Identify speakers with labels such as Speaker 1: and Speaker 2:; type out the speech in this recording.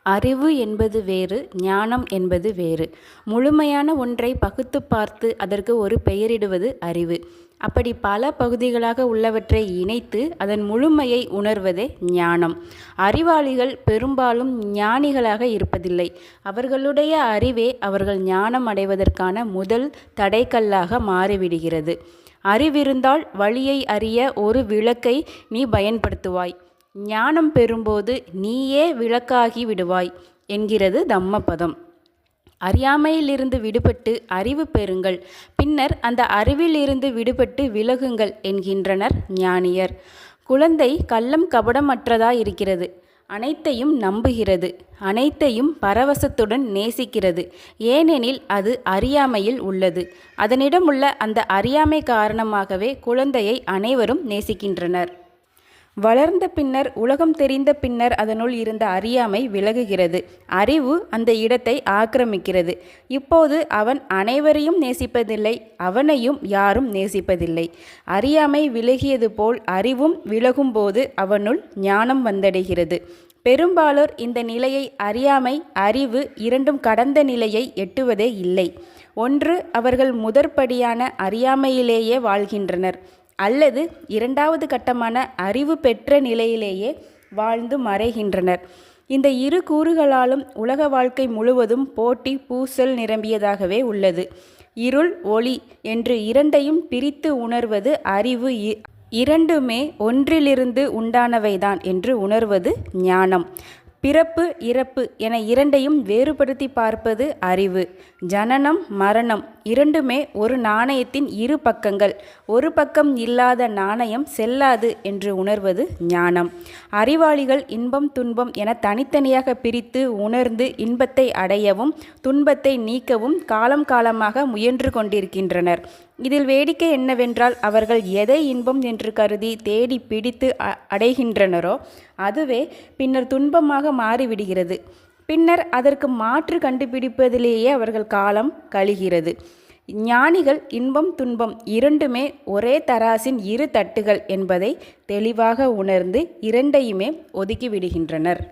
Speaker 1: அறிவு என்பது வேறு, ஞானம் என்பது வேறு. முழுமையான ஒன்றை பகுத்து பார்த்து அதற்கு ஒரு பெயரிடுவது அறிவு. அப்படி பல பகுதிகளாக உள்ளவற்றை இணைத்து அதன் முழுமையை உணர்வதே ஞானம். அறிவாளிகள் பெரும்பாலும் ஞானிகளாக இருப்பதில்லை. அவர்களுடைய அறிவே அவர்கள் ஞானம் அடைவதற்கான முதல் தடைக்கல்லாக மாறிவிடுகிறது. அறிவிருந்தால் வழியை அறிய ஒரு விளக்கை நீ பயன்படுத்துவாய். ஞானம் பெறும்போது நீயே விளக்காகி விடுவாய் என்கிறது தம்மபதம். அறியாமையிலிருந்து விடுபட்டு அறிவு பெறுங்கள், பின்னர் அந்த அறிவிலிருந்து விடுபட்டு விலகுங்கள் என்கின்றனர் ஞானியர். குழந்தை கள்ளம் கபடமற்றதாயிருக்கிறது. அனைத்தையும் நம்புகிறது, அனைத்தையும் பரவசத்துடன் நேசிக்கிறது. ஏனெனில் அது அறியாமையில் உள்ளது. அதனிடமுள்ள அந்த அறியாமை காரணமாகவே குழந்தையை அனைவரும் நேசிக்கின்றனர். வளர்ந்த பின்னர், உலகம் தெரிந்த பின்னர் அதனுள் இருந்த அறியாமை விலகுகிறது. அறிவு அந்த இடத்தை ஆக்கிரமிக்கிறது. இப்போது அவன் அனைவரையும் நேசிப்பதில்லை, அவனையும் யாரும் நேசிப்பதில்லை. அறியாமை விலகியது போல் அறிவும் விலகும்போது அவனுள் ஞானம் வந்தடைகிறது. பெரும்பாலோர் இந்த நிலையை அறியாமை, அறிவு இரண்டும் கடந்த நிலையை எட்டுவதே இல்லை. ஒன்று, அவர்கள் முதற்படியான அறியாமையிலேயே வாழ்கின்றனர், அல்லது இரண்டாவது கட்டமான அறிவு பெற்ற நிலையிலேயே வாழ்ந்து மறைகின்றனர். இந்த இரு கூறுகளாலும் உலக வாழ்க்கை முழுவதும் போட்டி பூசல் நிரம்பியதாகவே உள்ளது. இருள், ஒளி என்று இரண்டையும் பிரித்து உணர்வது அறிவு. இரண்டுமே ஒன்றிலிருந்து உண்டானவைதான் என்று உணர்வது ஞானம். பிறப்பு, இறப்பு என இரண்டையும் வேறுபடுத்தி பார்ப்பது அறிவு. ஜனனம், மரணம் இரண்டுமே ஒரு நாணயத்தின் இரு பக்கங்கள். ஒரு பக்கம் இல்லாத நாணயம் செல்லாது என்று உணர்வது ஞானம். அறிவாளிகள் இன்பம், துன்பம் என தனித்தனியாக பிரித்து உணர்ந்து இன்பத்தை அடையவும் துன்பத்தை நீக்கவும் காலம் காலமாக முயன்று கொண்டிருக்கின்றனர். இதில் வேடிக்கை என்னவென்றால், அவர்கள் எதை இன்பம் என்று கருதி தேடி பிடித்து அடைகின்றனரோ அதுவே பின்னர் துன்பமாக மாறிவிடுகிறது. பின்னர் அதற்கு மாற்று கண்டுபிடிப்பதிலேயே அவர்கள் காலம் கழிகிறது. ஞானிகள் இன்பம், துன்பம் இரண்டுமே ஒரே தராசின் இரு தட்டுகள் என்பதை தெளிவாக உணர்ந்து இரண்டையுமே ஒதுக்கி விடுகின்றனர்.